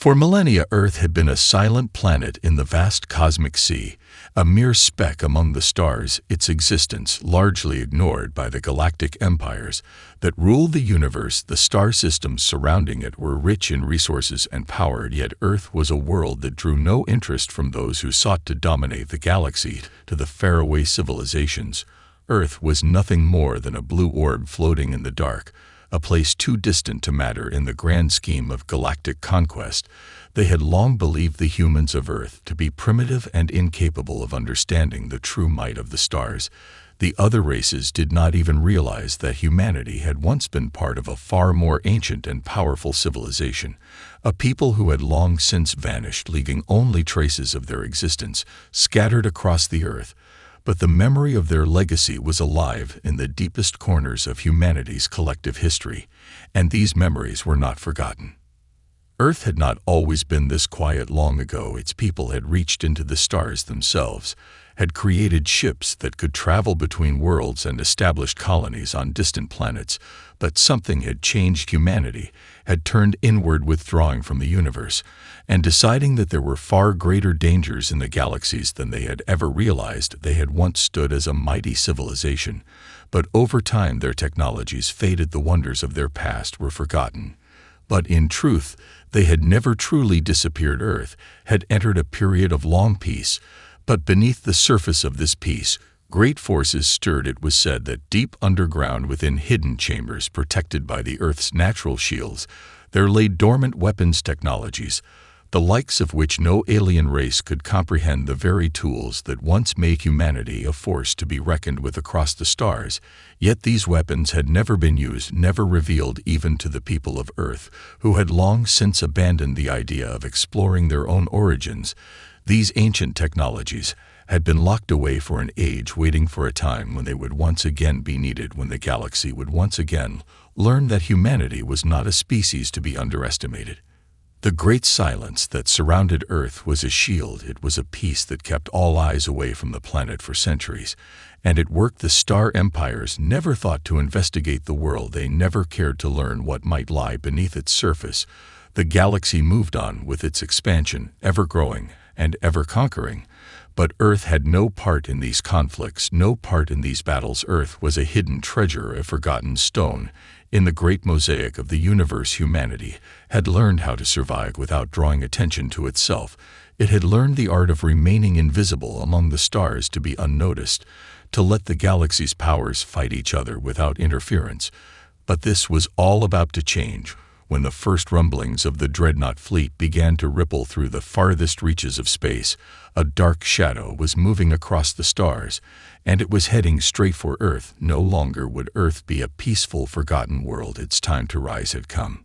For millennia, Earth had been a silent planet in the vast cosmic sea, a mere speck among the stars, its existence largely ignored by the galactic empires that ruled the universe. The star systems surrounding it were rich in resources and power, yet Earth was a world that drew no interest from those who sought to dominate the galaxy. To the faraway civilizations, Earth was nothing more than a blue orb floating in the dark, a place too distant to matter in the grand scheme of galactic conquest. They had long believed the humans of Earth to be primitive and incapable of understanding the true might of the stars. The other races did not even realize that humanity had once been part of a far more ancient and powerful civilization, a people who had long since vanished, leaving only traces of their existence scattered across the earth. But the memory of their legacy was alive in the deepest corners of humanity's collective history, and these memories were not forgotten. Earth had not always been this quiet. Long ago, its people had reached into the stars themselves, had created ships that could travel between worlds and established colonies on distant planets. But something had changed. Humanity had turned inward, withdrawing from the universe, and deciding that there were far greater dangers in the galaxies than they had ever realized. They had once stood as a mighty civilization, but over time their technologies faded, the wonders of their past were forgotten. But in truth, they had never truly disappeared. Earth had entered a period of long peace, but beneath the surface of this peace, great forces stirred. It was said that deep underground, within hidden chambers protected by the Earth's natural shields, there lay dormant weapons technologies, the likes of which no alien race could comprehend, the very tools that once made humanity a force to be reckoned with across the stars. Yet these weapons had never been used, never revealed even to the people of Earth, who had long since abandoned the idea of exploring their own origins. These ancient technologies had been locked away for an age, waiting for a time when they would once again be needed, when the galaxy would once again learn that humanity was not a species to be underestimated. The great silence that surrounded Earth was a shield. It was a peace that kept all eyes away from the planet for centuries, and it worked. The star empires never thought to investigate the world. They never cared to learn what might lie beneath its surface. The galaxy moved on with its expansion, ever growing and ever conquering. But Earth had no part in these conflicts, no part in these battles. Earth was a hidden treasure, a forgotten stone in the great mosaic of the universe. Humanity had learned how to survive without drawing attention to itself. It had learned the art of remaining invisible among the stars, to be unnoticed, to let the galaxy's powers fight each other without interference. But this was all about to change when the first rumblings of the dreadnought fleet began to ripple through the farthest reaches of space. A dark shadow was moving across the stars, and it was heading straight for Earth. No longer would Earth be a peaceful, forgotten world. Its time to rise had come.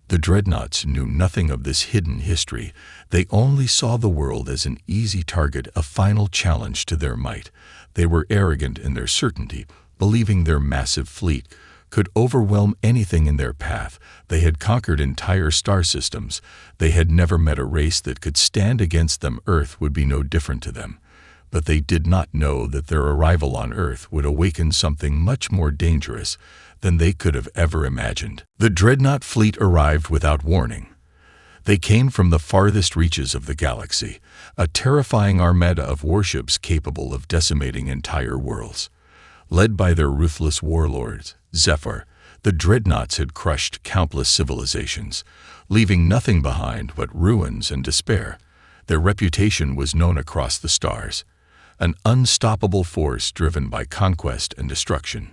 The dreadnoughts knew nothing of this hidden history. They only saw the world as an easy target, a final challenge to their might. They were arrogant in their certainty, believing their massive fleet could overwhelm anything in their path. They had conquered entire star systems. They had never met a race that could stand against them. Earth would be no different to them. But they did not know that their arrival on Earth would awaken something much more dangerous than they could have ever imagined. The dreadnought fleet arrived without warning. They came from the farthest reaches of the galaxy, a terrifying armada of warships capable of decimating entire worlds. Led by their ruthless warlords, Zephyr, the dreadnoughts had crushed countless civilizations, leaving nothing behind but ruins and despair. Their reputation was known across the stars, an unstoppable force driven by conquest and destruction.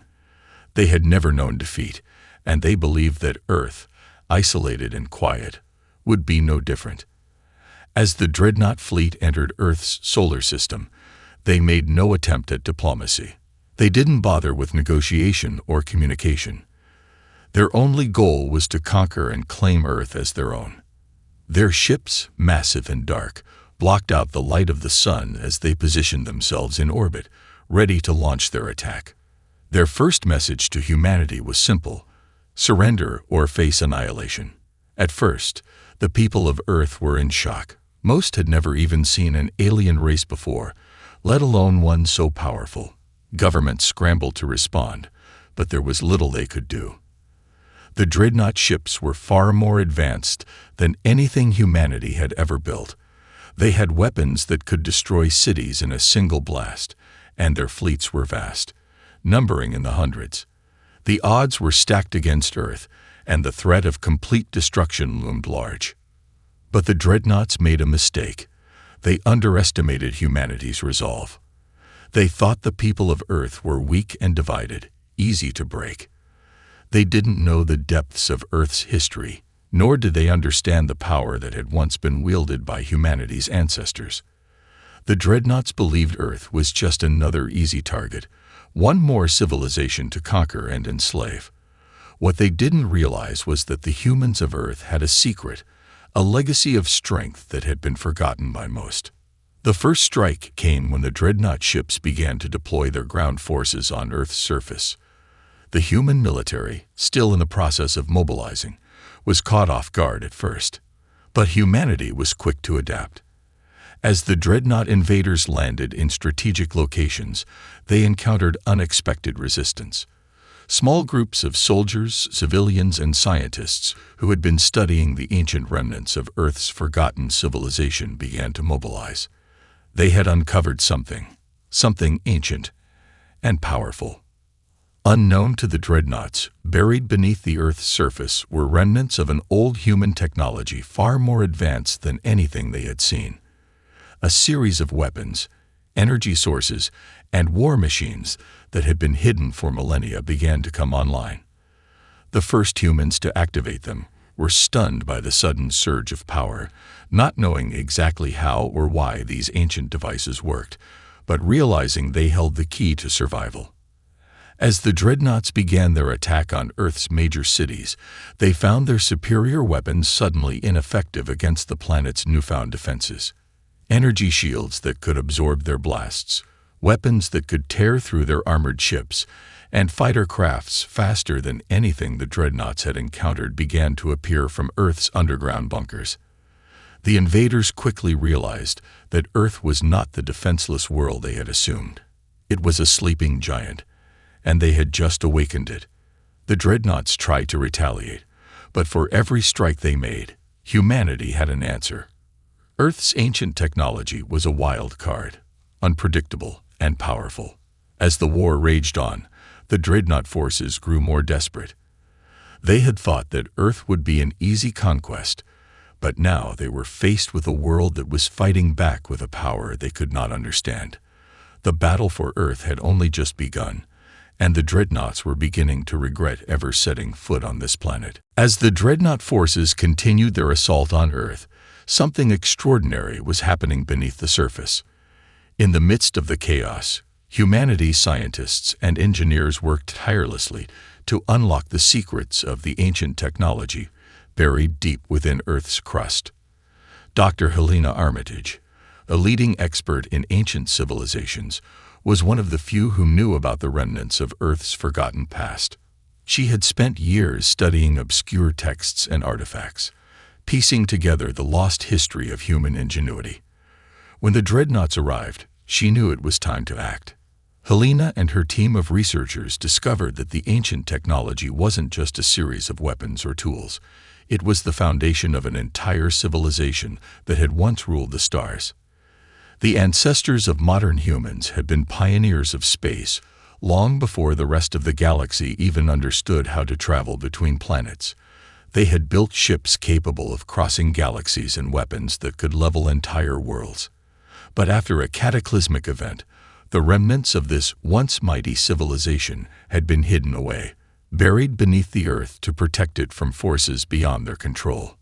They had never known defeat, and they believed that Earth, isolated and quiet, would be no different. As the dreadnought fleet entered Earth's solar system, they made no attempt at diplomacy. They didn't bother with negotiation or communication. Their only goal was to conquer and claim Earth as their own. Their ships, massive and dark, blocked out the light of the sun as they positioned themselves in orbit, ready to launch their attack. Their first message to humanity was simple: surrender or face annihilation. At first, the people of Earth were in shock. Most had never even seen an alien race before, let alone one so powerful. Governments scrambled to respond, but there was little they could do. The dreadnought ships were far more advanced than anything humanity had ever built. They had weapons that could destroy cities in a single blast, and their fleets were vast, numbering in the hundreds. The odds were stacked against Earth, and the threat of complete destruction loomed large. But the dreadnoughts made a mistake. They underestimated humanity's resolve. They thought the people of Earth were weak and divided, easy to break. They didn't know the depths of Earth's history, nor did they understand the power that had once been wielded by humanity's ancestors. The dreadnoughts believed Earth was just another easy target, one more civilization to conquer and enslave. What they didn't realize was that the humans of Earth had a secret, a legacy of strength that had been forgotten by most. The first strike came when the dreadnought ships began to deploy their ground forces on Earth's surface. The human military, still in the process of mobilizing, was caught off guard at first. But humanity was quick to adapt. As the dreadnought invaders landed in strategic locations, they encountered unexpected resistance. Small groups of soldiers, civilians, and scientists who had been studying the ancient remnants of Earth's forgotten civilization began to mobilize. They had uncovered something ancient and powerful. Unknown to the dreadnoughts, buried beneath the Earth's surface were remnants of an old human technology far more advanced than anything they had seen. A series of weapons, energy sources, and war machines that had been hidden for millennia began to come online. The first humans to activate them were stunned by the sudden surge of power, not knowing exactly how or why these ancient devices worked, but realizing they held the key to survival. As the dreadnoughts began their attack on Earth's major cities, they found their superior weapons suddenly ineffective against the planet's newfound defenses. Energy shields that could absorb their blasts, weapons that could tear through their armored ships, and fighter crafts faster than anything the dreadnoughts had encountered began to appear from Earth's underground bunkers. The invaders quickly realized that Earth was not the defenseless world they had assumed. It was a sleeping giant, and they had just awakened it. The dreadnoughts tried to retaliate, but for every strike they made, humanity had an answer. Earth's ancient technology was a wild card, unpredictable and powerful. As the war raged on, the dreadnought forces grew more desperate. They had thought that Earth would be an easy conquest, but now they were faced with a world that was fighting back with a power they could not understand. The battle for Earth had only just begun, and the dreadnoughts were beginning to regret ever setting foot on this planet. As the dreadnought forces continued their assault on Earth, something extraordinary was happening beneath the surface. In the midst of the chaos, humanity's scientists and engineers worked tirelessly to unlock the secrets of the ancient technology buried deep within Earth's crust. Dr. Helena Armitage, a leading expert in ancient civilizations, was one of the few who knew about the remnants of Earth's forgotten past. She had spent years studying obscure texts and artifacts, piecing together the lost history of human ingenuity. When the dreadnoughts arrived, she knew it was time to act. Helena and her team of researchers discovered that the ancient technology wasn't just a series of weapons or tools. It was the foundation of an entire civilization that had once ruled the stars. The ancestors of modern humans had been pioneers of space long before the rest of the galaxy even understood how to travel between planets. They had built ships capable of crossing galaxies and weapons that could level entire worlds. But after a cataclysmic event, the remnants of this once mighty civilization had been hidden away, buried beneath the Earth to protect it from forces beyond their control.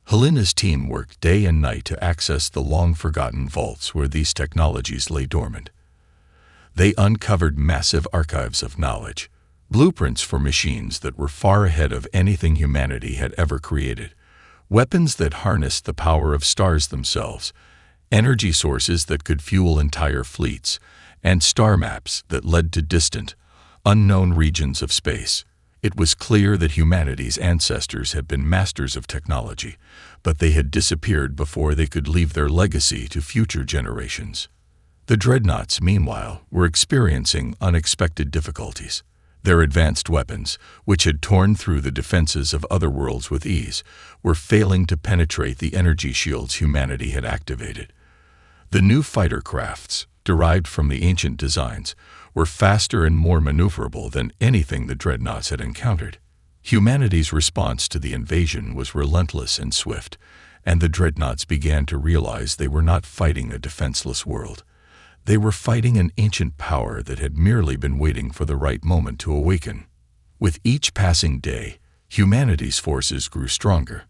Helena's team worked day and night to access the long-forgotten vaults where these technologies lay dormant. They uncovered massive archives of knowledge, blueprints for machines that were far ahead of anything humanity had ever created, weapons that harnessed the power of stars themselves, energy sources that could fuel entire fleets, and star maps that led to distant, unknown regions of space. It was clear that humanity's ancestors had been masters of technology, but they had disappeared before they could leave their legacy to future generations. The dreadnoughts, meanwhile, were experiencing unexpected difficulties. Their advanced weapons, which had torn through the defenses of other worlds with ease, were failing to penetrate the energy shields humanity had activated. The new fighter crafts, derived from the ancient designs, were faster and more maneuverable than anything the dreadnoughts had encountered. Humanity's response to the invasion was relentless and swift, and the dreadnoughts began to realize they were not fighting a defenseless world. They were fighting an ancient power that had merely been waiting for the right moment to awaken. With each passing day, humanity's forces grew stronger.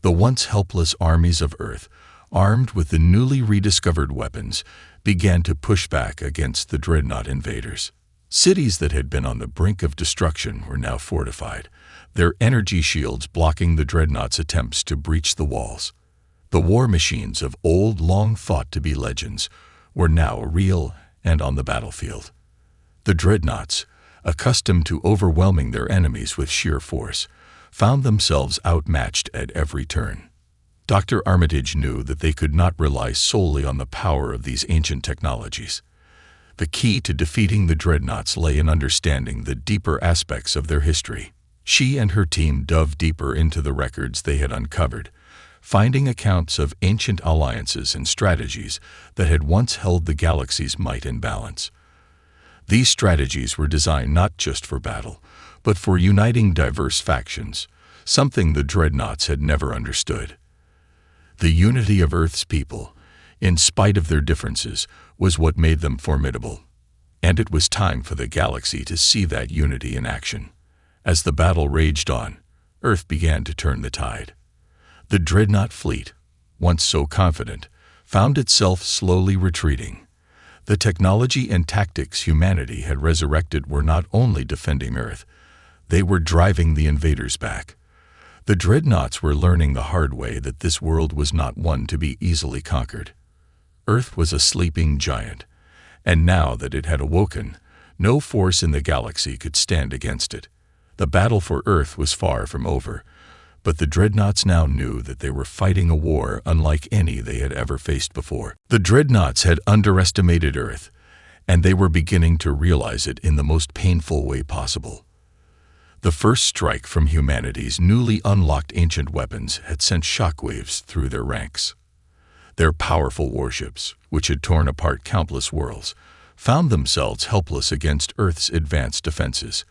The once helpless armies of Earth, armed with the newly rediscovered weapons, began to push back against the dreadnought invaders. Cities that had been on the brink of destruction were now fortified, their energy shields blocking the dreadnoughts' attempts to breach the walls. The war machines of old, long thought to be legends, were now real and on the battlefield. The dreadnoughts, accustomed to overwhelming their enemies with sheer force, found themselves outmatched at every turn. Dr. Armitage knew that they could not rely solely on the power of these ancient technologies. The key to defeating the dreadnoughts lay in understanding the deeper aspects of their history. She and her team dove deeper into the records they had uncovered, finding accounts of ancient alliances and strategies that had once held the galaxy's might in balance. These strategies were designed not just for battle, but for uniting diverse factions, something the dreadnoughts had never understood. The unity of Earth's people, in spite of their differences, was what made them formidable. And it was time for the galaxy to see that unity in action. As the battle raged on, Earth began to turn the tide. The dreadnought fleet, once so confident, found itself slowly retreating. The technology and tactics humanity had resurrected were not only defending Earth, they were driving the invaders back. The dreadnoughts were learning the hard way that this world was not one to be easily conquered. Earth was a sleeping giant, and now that it had awoken, no force in the galaxy could stand against it. The battle for Earth was far from over, but the dreadnoughts now knew that they were fighting a war unlike any they had ever faced before. The dreadnoughts had underestimated Earth, and they were beginning to realize it in the most painful way possible. The first strike from humanity's newly unlocked ancient weapons had sent shockwaves through their ranks. Their powerful warships, which had torn apart countless worlds, found themselves helpless against Earth's advanced defenses.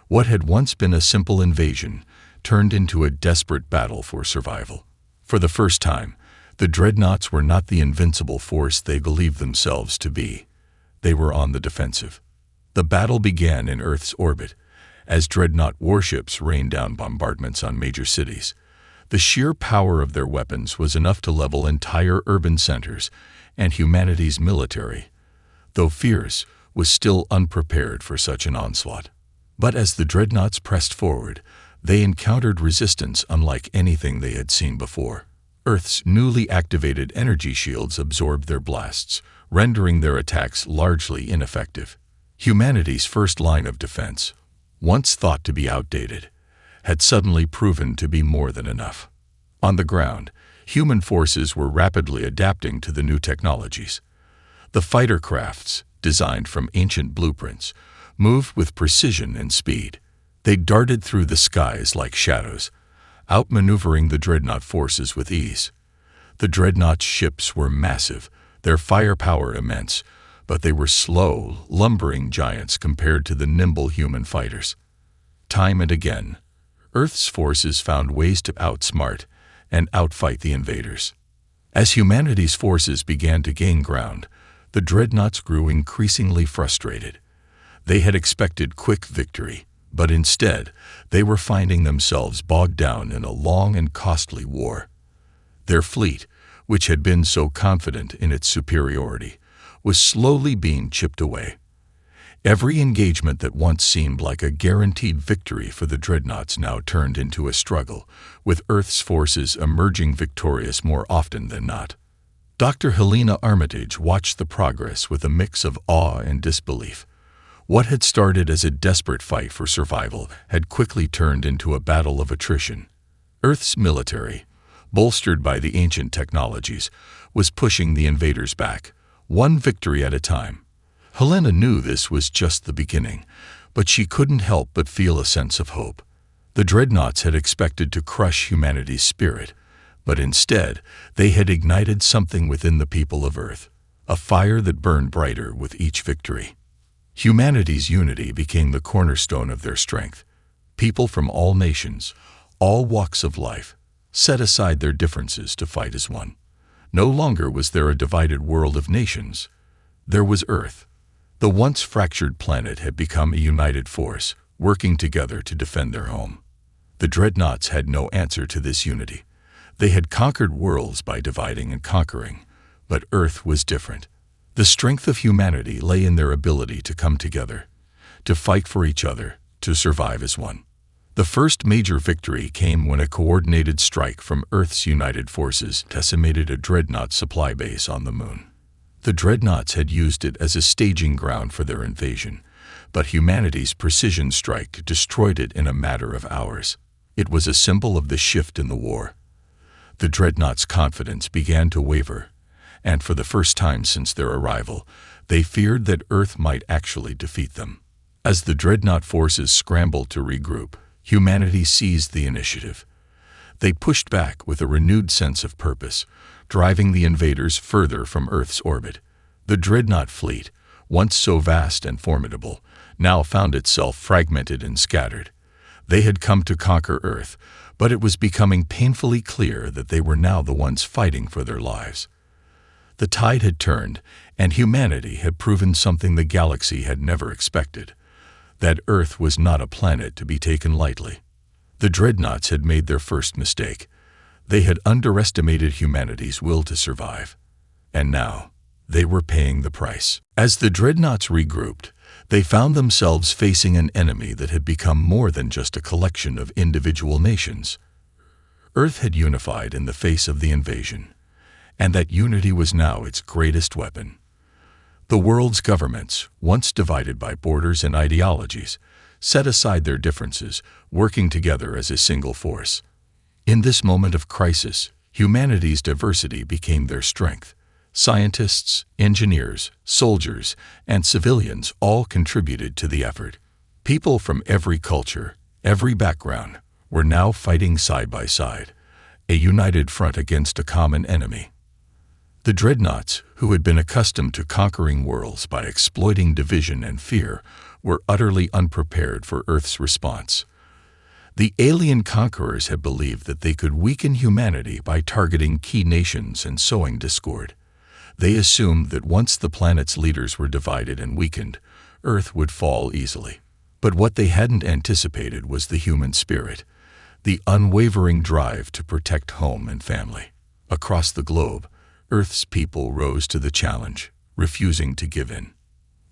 What had once been a simple invasion turned into a desperate battle for survival. For the first time, the dreadnoughts were not the invincible force they believed themselves to be. They were on the defensive. The battle began in Earth's orbit, as dreadnought warships rained down bombardments on major cities. The sheer power of their weapons was enough to level entire urban centers, and humanity's military, though fierce, was still unprepared for such an onslaught. But as the dreadnoughts pressed forward, they encountered resistance unlike anything they had seen before. Earth's newly activated energy shields absorbed their blasts, rendering their attacks largely ineffective. Humanity's first line of defense, once thought to be outdated, had suddenly proven to be more than enough. On the ground, human forces were rapidly adapting to the new technologies. The fighter crafts, designed from ancient blueprints, moved with precision and speed. They darted through the skies like shadows, outmaneuvering the dreadnought forces with ease. The dreadnought ships were massive, their firepower immense, but they were slow, lumbering giants compared to the nimble human fighters. Time and again, Earth's forces found ways to outsmart and outfight the invaders. As humanity's forces began to gain ground, the dreadnoughts grew increasingly frustrated. They had expected quick victory, but instead, they were finding themselves bogged down in a long and costly war. Their fleet, which had been so confident in its superiority, was slowly being chipped away. Every engagement that once seemed like a guaranteed victory for the dreadnoughts now turned into a struggle, with Earth's forces emerging victorious more often than not. Dr. Helena Armitage watched the progress with a mix of awe and disbelief. What had started as a desperate fight for survival had quickly turned into a battle of attrition. Earth's military, bolstered by the ancient technologies, was pushing the invaders back, one victory at a time. Helena knew this was just the beginning, But she couldn't help but feel a sense of hope. The dreadnoughts had expected to crush humanity's spirit, but instead they had ignited something within the people of Earth, a fire that burned brighter with each victory. Humanity's unity became the cornerstone of their strength. People from all nations, all walks of life, set aside their differences to fight as one. No longer was there a divided world of nations. There was Earth. The once fractured planet had become a united force, working together to defend their home. The dreadnoughts had no answer to this unity. They had conquered worlds by dividing and conquering, but Earth was different. The strength of humanity lay in their ability to come together, to fight for each other, to survive as one. The first major victory came when a coordinated strike from Earth's united forces decimated a dreadnought supply base on the moon. The dreadnoughts had used it as a staging ground for their invasion, but humanity's precision strike destroyed it in a matter of hours. It was a symbol of the shift in the war. The dreadnoughts' confidence began to waver, and for the first time since their arrival, they feared that Earth might actually defeat them. As the dreadnought forces scrambled to regroup, humanity seized the initiative. They pushed back with a renewed sense of purpose, driving the invaders further from Earth's orbit. The dreadnought fleet, once so vast and formidable, now found itself fragmented and scattered. They had come to conquer Earth, but it was becoming painfully clear that they were now the ones fighting for their lives. The tide had turned, and humanity had proven something the galaxy had never expected: that Earth was not a planet to be taken lightly. The dreadnoughts had made their first mistake. They had underestimated humanity's will to survive. And now, they were paying the price. As the dreadnoughts regrouped, they found themselves facing an enemy that had become more than just a collection of individual nations. Earth had unified in the face of the invasion, and that unity was now its greatest weapon. The world's governments, once divided by borders and ideologies, set aside their differences, working together as a single force. In this moment of crisis, humanity's diversity became their strength. Scientists, engineers, soldiers, and civilians all contributed to the effort. People from every culture, every background, were now fighting side by side, a united front against a common enemy. The dreadnoughts, who had been accustomed to conquering worlds by exploiting division and fear, were utterly unprepared for Earth's response. The alien conquerors had believed that they could weaken humanity by targeting key nations and sowing discord. They assumed that once the planet's leaders were divided and weakened, Earth would fall easily. But what they hadn't anticipated was the human spirit, the unwavering drive to protect home and family. Across the globe, Earth's people rose to the challenge, refusing to give in.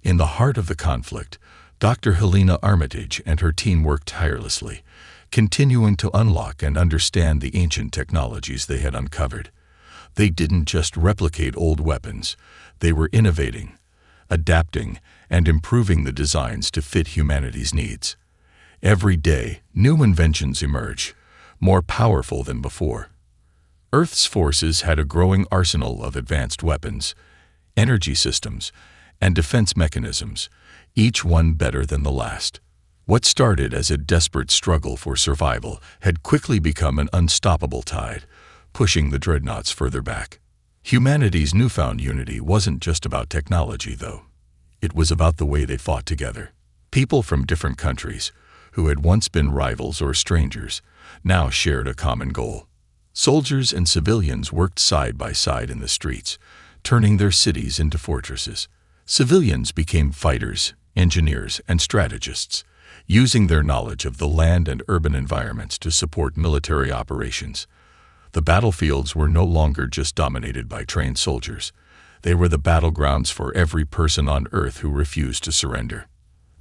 In the heart of the conflict, Dr. Helena Armitage and her team worked tirelessly, continuing to unlock and understand the ancient technologies they had uncovered. They didn't just replicate old weapons, they were innovating, adapting, and improving the designs to fit humanity's needs. Every day, new inventions emerge, more powerful than before. Earth's forces had a growing arsenal of advanced weapons, energy systems, and defense mechanisms, each one better than the last. What started as a desperate struggle for survival had quickly become an unstoppable tide, pushing the dreadnoughts further back. Humanity's newfound unity wasn't just about technology, though. It was about the way they fought together. People from different countries, who had once been rivals or strangers, now shared a common goal. Soldiers and civilians worked side by side in the streets, turning their cities into fortresses. Civilians became fighters, engineers, and strategists, using their knowledge of the land and urban environments to support military operations. The battlefields were no longer just dominated by trained soldiers. They were the battlegrounds for every person on Earth who refused to surrender.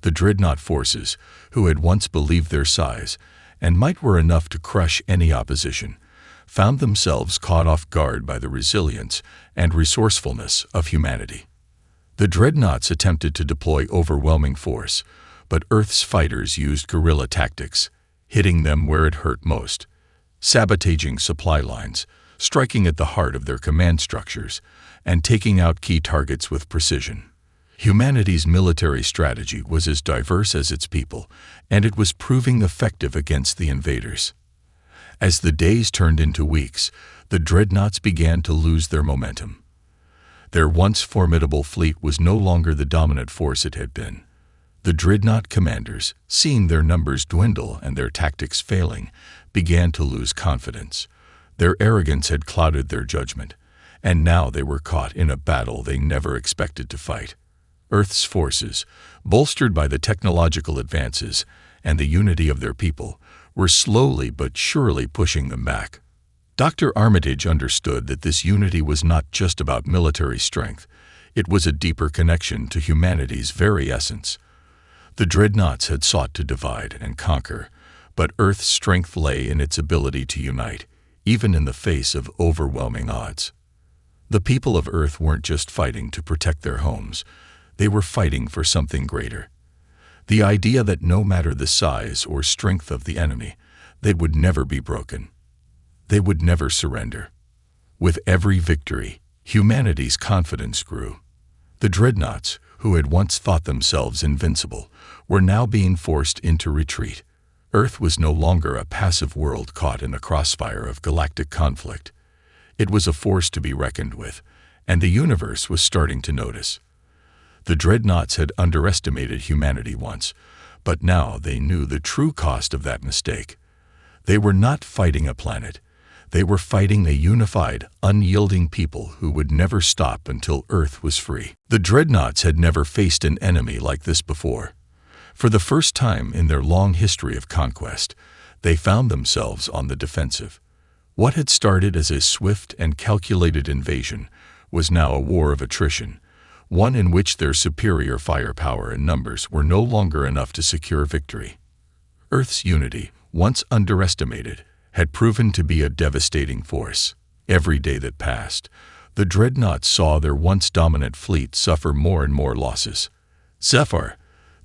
The dreadnought forces, who had once believed their size and might were enough to crush any opposition, found themselves caught off guard by the resilience and resourcefulness of humanity. The dreadnoughts attempted to deploy overwhelming force, but Earth's fighters used guerrilla tactics, hitting them where it hurt most, sabotaging supply lines, striking at the heart of their command structures, and taking out key targets with precision. Humanity's military strategy was as diverse as its people, and it was proving effective against the invaders. As the days turned into weeks, the dreadnoughts began to lose their momentum. Their once formidable fleet was no longer the dominant force it had been. The dreadnought commanders, seeing their numbers dwindle and their tactics failing, began to lose confidence. Their arrogance had clouded their judgment, and now they were caught in a battle they never expected to fight. Earth's forces, bolstered by the technological advances and the unity of their people, were slowly but surely pushing them back. Dr. Armitage understood that this unity was not just about military strength. It was a deeper connection to humanity's very essence. The dreadnoughts had sought to divide and conquer, but Earth's strength lay in its ability to unite, even in the face of overwhelming odds. The people of Earth weren't just fighting to protect their homes. They were fighting for something greater. The idea that no matter the size or strength of the enemy, they would never be broken. They would never surrender. With every victory, humanity's confidence grew. The dreadnoughts, who had once thought themselves invincible, were now being forced into retreat. Earth was no longer a passive world caught in the crossfire of galactic conflict. It was a force to be reckoned with, and the universe was starting to notice. The dreadnoughts had underestimated humanity once, but now they knew the true cost of that mistake. They were not fighting a planet. They were fighting a unified, unyielding people who would never stop until Earth was free. The dreadnoughts had never faced an enemy like this before. For the first time in their long history of conquest, they found themselves on the defensive. What had started as a swift and calculated invasion was now a war of attrition, one in which their superior firepower and numbers were no longer enough to secure victory. Earth's unity, once underestimated, had proven to be a devastating force. Every day that passed, the dreadnoughts saw their once dominant fleet suffer more and more losses. Zephyr,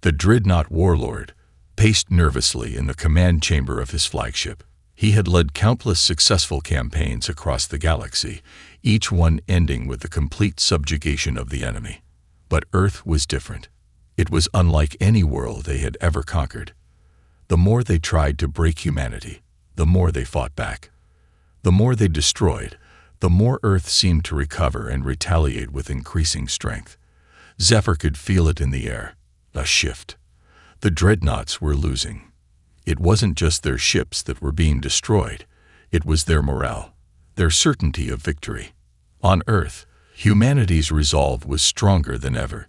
the dreadnought warlord, paced nervously in the command chamber of his flagship. He had led countless successful campaigns across the galaxy, each one ending with the complete subjugation of the enemy. But Earth was different. It was unlike any world they had ever conquered. The more they tried to break humanity, the more they fought back. The more they destroyed, the more Earth seemed to recover and retaliate with increasing strength. Zephyr could feel it in the air. A shift. The dreadnoughts were losing. It wasn't just their ships that were being destroyed. It was their morale, their certainty of victory. On Earth, humanity's resolve was stronger than ever.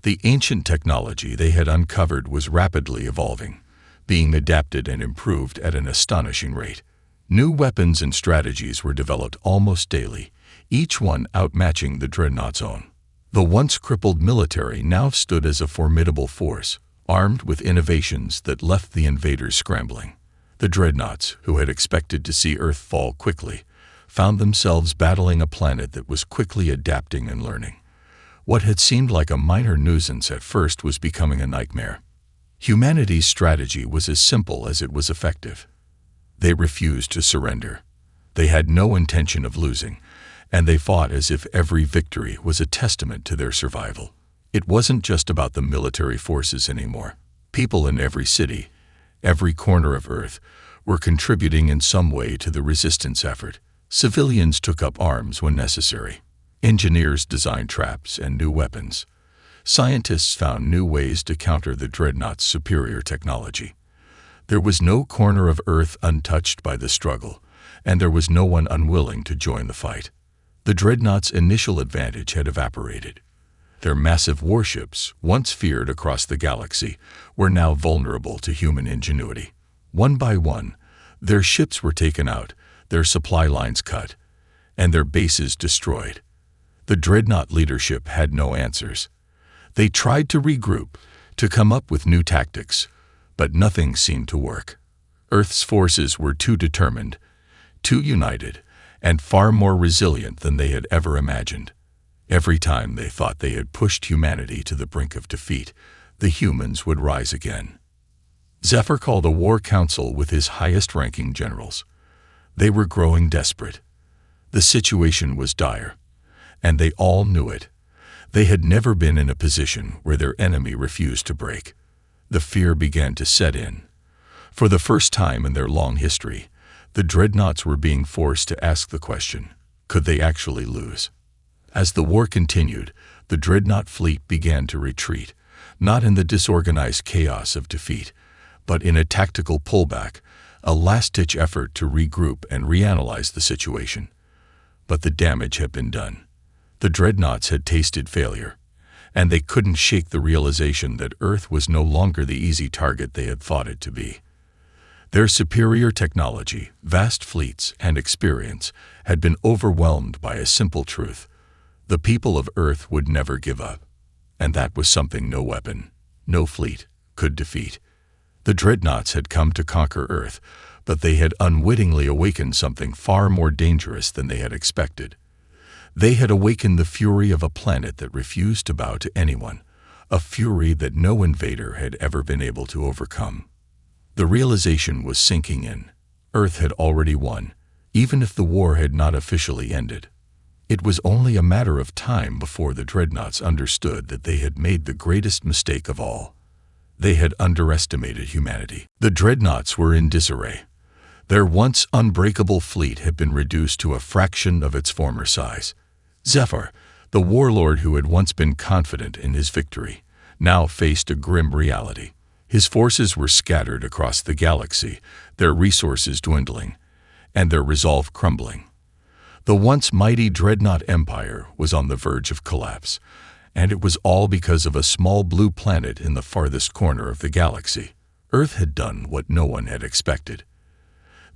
The ancient technology they had uncovered was rapidly evolving, being adapted and improved at an astonishing rate. New weapons and strategies were developed almost daily, each one outmatching the dreadnought's own. The once crippled military now stood as a formidable force, armed with innovations that left the invaders scrambling. The dreadnoughts, who had expected to see Earth fall quickly, found themselves battling a planet that was quickly adapting and learning. What had seemed like a minor nuisance at first was becoming a nightmare. Humanity's strategy was as simple as it was effective. They refused to surrender. They had no intention of losing, and they fought as if every victory was a testament to their survival. It wasn't just about the military forces anymore. People in every city, every corner of Earth, were contributing in some way to the resistance effort. Civilians took up arms when necessary. Engineers designed traps and new weapons. Scientists found new ways to counter the dreadnought's superior technology. There was no corner of Earth untouched by the struggle, and there was no one unwilling to join the fight. The dreadnought's initial advantage had evaporated. Their massive warships, once feared across the galaxy, were now vulnerable to human ingenuity. One by one, their ships were taken out, their supply lines cut, and their bases destroyed. The dreadnought leadership had no answers. They tried to regroup, to come up with new tactics, but nothing seemed to work. Earth's forces were too determined, too united, and far more resilient than they had ever imagined. Every time they thought they had pushed humanity to the brink of defeat, the humans would rise again. Zephyr called a war council with his highest-ranking generals. They were growing desperate. The situation was dire, and they all knew it. They had never been in a position where their enemy refused to break. The fear began to set in. For the first time in their long history, the dreadnoughts were being forced to ask the question, could they actually lose? As the war continued, the dreadnought fleet began to retreat, not in the disorganized chaos of defeat, but in a tactical pullback, a last-ditch effort to regroup and reanalyze the situation. But the damage had been done. The dreadnoughts had tasted failure, and they couldn't shake the realization that Earth was no longer the easy target they had thought it to be. Their superior technology, vast fleets, and experience had been overwhelmed by a simple truth. The people of Earth would never give up, and that was something no weapon, no fleet, could defeat. The dreadnoughts had come to conquer Earth, but they had unwittingly awakened something far more dangerous than they had expected. They had awakened the fury of a planet that refused to bow to anyone, a fury that no invader had ever been able to overcome. The realization was sinking in. Earth had already won, even if the war had not officially ended. It was only a matter of time before the dreadnoughts understood that they had made the greatest mistake of all. They had underestimated humanity. The dreadnoughts were in disarray. Their once unbreakable fleet had been reduced to a fraction of its former size. Zephyr, the warlord who had once been confident in his victory, now faced a grim reality. His forces were scattered across the galaxy, their resources dwindling, and their resolve crumbling. The once mighty dreadnought empire was on the verge of collapse, and it was all because of a small blue planet in the farthest corner of the galaxy. Earth had done what no one had expected.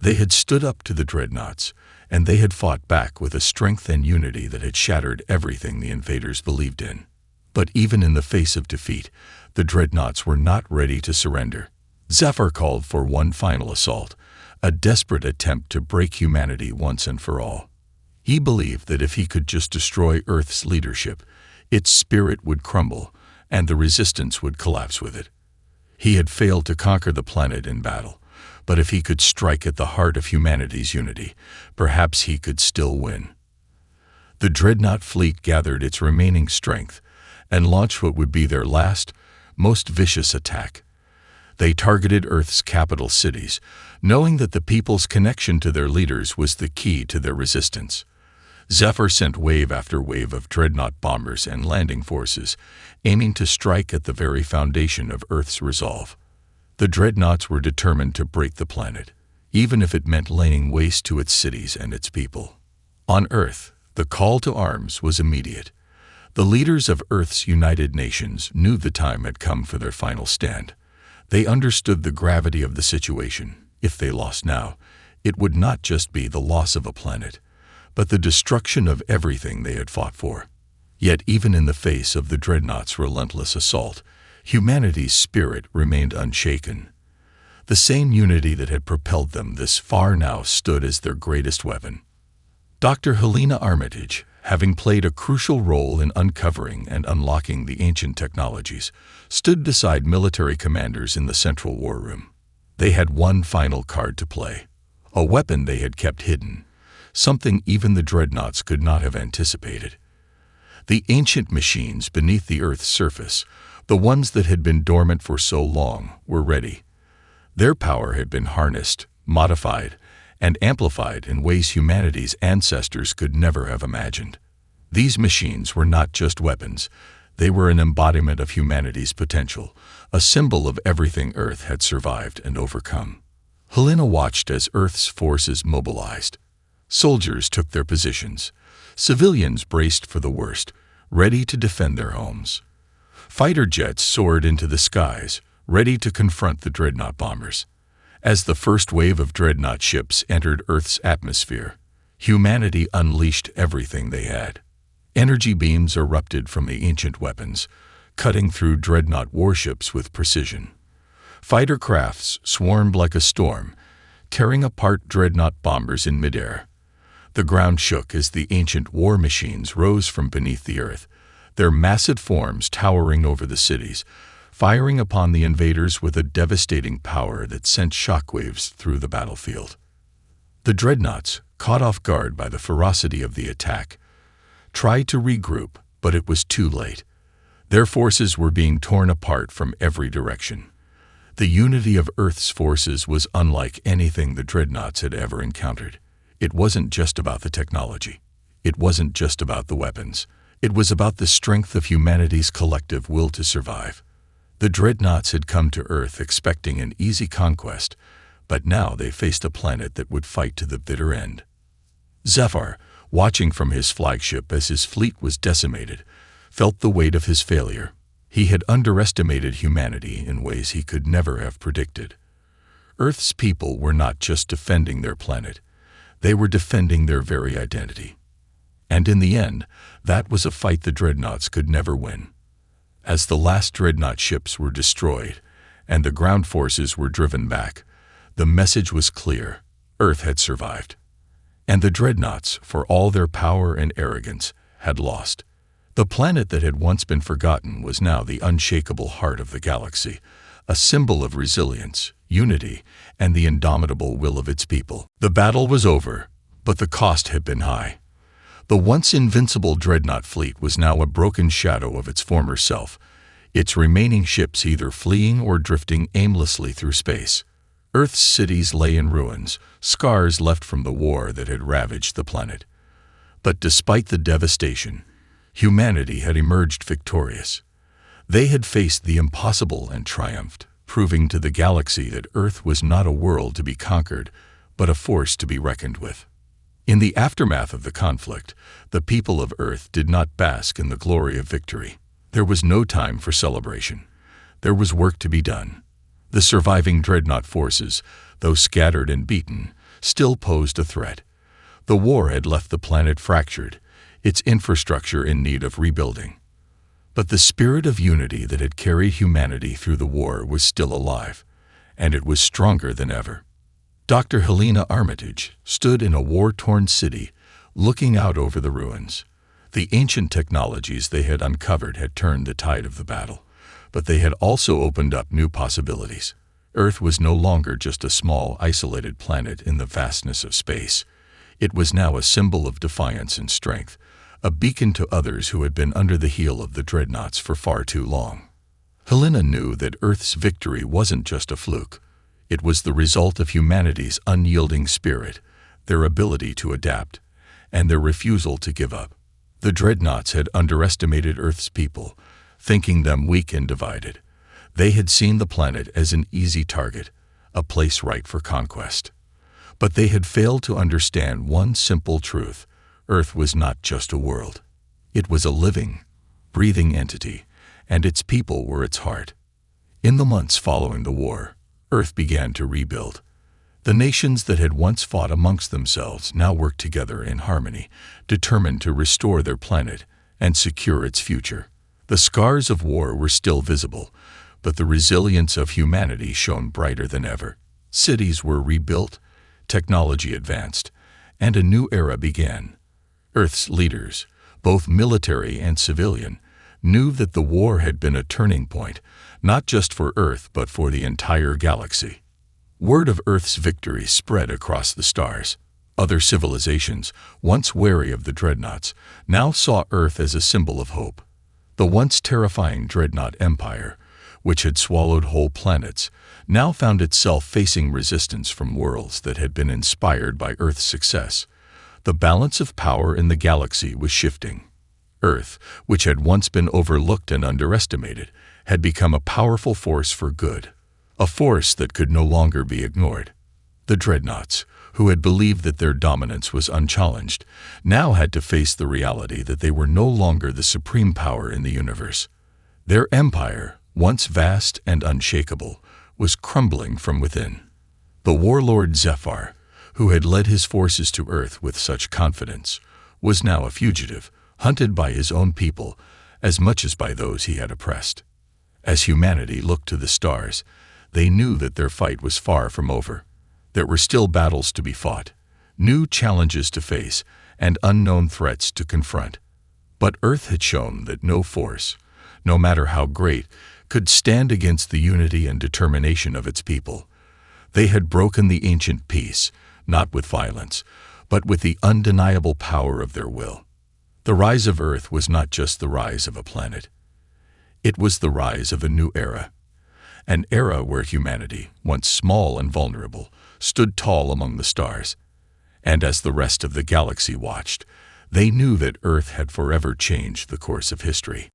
They had stood up to the dreadnoughts, and they had fought back with a strength and unity that had shattered everything the invaders believed in. But even in the face of defeat, the dreadnoughts were not ready to surrender. Zephyr called for one final assault, a desperate attempt to break humanity once and for all. He believed that if he could just destroy Earth's leadership, its spirit would crumble, and the resistance would collapse with it. He had failed to conquer the planet in battle, but if he could strike at the heart of humanity's unity, perhaps he could still win. The dreadnought fleet gathered its remaining strength and launched what would be their last, most vicious attack. They targeted Earth's capital cities, knowing that the people's connection to their leaders was the key to their resistance. Zephyr sent wave after wave of dreadnought bombers and landing forces, aiming to strike at the very foundation of Earth's resolve. The dreadnoughts were determined to break the planet, even if it meant laying waste to its cities and its people. On Earth, the call to arms was immediate. The leaders of Earth's United Nations knew the time had come for their final stand. They understood the gravity of the situation. If they lost now, it would not just be the loss of a planet, but the destruction of everything they had fought for. Yet even in the face of the dreadnought's relentless assault, humanity's spirit remained unshaken. The same unity that had propelled them this far now stood as their greatest weapon. Dr. Helena Armitage, having played a crucial role in uncovering and unlocking the ancient technologies, stood beside military commanders in the central war room. They had one final card to play, a weapon they had kept hidden, something even the dreadnoughts could not have anticipated. The ancient machines beneath the Earth's surface, the ones that had been dormant for so long, were ready. Their power had been harnessed, modified, and amplified in ways humanity's ancestors could never have imagined. These machines were not just weapons, they were an embodiment of humanity's potential, a symbol of everything Earth had survived and overcome. Helena watched as Earth's forces mobilized. Soldiers took their positions. Civilians braced for the worst, ready to defend their homes. Fighter jets soared into the skies, ready to confront the dreadnought bombers. As the first wave of dreadnought ships entered Earth's atmosphere, humanity unleashed everything they had. Energy beams erupted from the ancient weapons, cutting through dreadnought warships with precision. Fighter crafts swarmed like a storm, tearing apart dreadnought bombers in midair. The ground shook as the ancient war machines rose from beneath the earth, their massive forms towering over the cities, firing upon the invaders with a devastating power that sent shockwaves through the battlefield. The dreadnoughts, caught off guard by the ferocity of the attack, tried to regroup, But it was too late. Their forces were being torn apart from every direction. The unity of Earth's forces was unlike anything the dreadnoughts had ever encountered. It wasn't just about the technology. It wasn't just about the weapons. It was about the strength of humanity's collective will to survive. The dreadnoughts had come to Earth expecting an easy conquest, but now they faced a planet that would fight to the bitter end. Zephyr, watching from his flagship as his fleet was decimated, felt the weight of his failure. He had underestimated humanity in ways he could never have predicted. Earth's people were not just defending their planet, they were defending their very identity. And in the end, that was a fight the dreadnoughts could never win. As the last dreadnought ships were destroyed and the ground forces were driven back, the message was clear: Earth had survived. And the dreadnoughts, for all their power and arrogance, had lost. The planet that had once been forgotten was now the unshakable heart of the galaxy, a symbol of resilience, unity, and the indomitable will of its people. The battle was over, but the cost had been high. The once invincible dreadnought fleet was now a broken shadow of its former self, its remaining ships either fleeing or drifting aimlessly through space. Earth's cities lay in ruins, scars left from the war that had ravaged the planet. But despite the devastation, humanity had emerged victorious. They had faced the impossible and triumphed, proving to the galaxy that Earth was not a world to be conquered, but a force to be reckoned with. In the aftermath of the conflict, the people of Earth did not bask in the glory of victory. There was no time for celebration. There was work to be done. The surviving dreadnought forces, though scattered and beaten, still posed a threat. The war had left the planet fractured, its infrastructure in need of rebuilding. But the spirit of unity that had carried humanity through the war was still alive, and it was stronger than ever. Dr. Helena Armitage stood in a war-torn city, looking out over the ruins. The ancient technologies they had uncovered had turned the tide of the battle, but they had also opened up new possibilities. Earth was no longer just a small, isolated planet in the vastness of space. It was now a symbol of defiance and strength, a beacon to others who had been under the heel of the dreadnoughts for far too long. Helena knew that Earth's victory wasn't just a fluke. It was the result of humanity's unyielding spirit, their ability to adapt, and their refusal to give up. The dreadnoughts had underestimated Earth's people, thinking them weak and divided. They had seen the planet as an easy target, a place ripe for conquest. But they had failed to understand one simple truth: Earth was not just a world. It was a living, breathing entity, and its people were its heart. In the months following the war, Earth began to rebuild. The nations that had once fought amongst themselves now worked together in harmony, determined to restore their planet and secure its future. The scars of war were still visible, but the resilience of humanity shone brighter than ever. Cities were rebuilt, technology advanced, and a new era began. Earth's leaders, both military and civilian, knew that the war had been a turning point, not just for Earth but for the entire galaxy. Word of Earth's victory spread across the stars. Other civilizations, once wary of the dreadnoughts, now saw Earth as a symbol of hope. The once terrifying dreadnought empire, which had swallowed whole planets, now found itself facing resistance from worlds that had been inspired by Earth's success. The balance of power in the galaxy was shifting. Earth, which had once been overlooked and underestimated, had become a powerful force for good, a force that could no longer be ignored. The dreadnoughts, who had believed that their dominance was unchallenged, now had to face the reality that they were no longer the supreme power in the universe. Their empire, once vast and unshakable, was crumbling from within. The warlord Zephyr, who had led his forces to Earth with such confidence, was now a fugitive, hunted by his own people as much as by those he had oppressed. As humanity looked to the stars, they knew that their fight was far from over. There were still battles to be fought, new challenges to face, and unknown threats to confront. But Earth had shown that no force, no matter how great, could stand against the unity and determination of its people. They had broken the ancient peace, not with violence, but with the undeniable power of their will. The rise of Earth was not just the rise of a planet. It was the rise of a new era. An era where humanity, once small and vulnerable, stood tall among the stars. And as the rest of the galaxy watched, they knew that Earth had forever changed the course of history.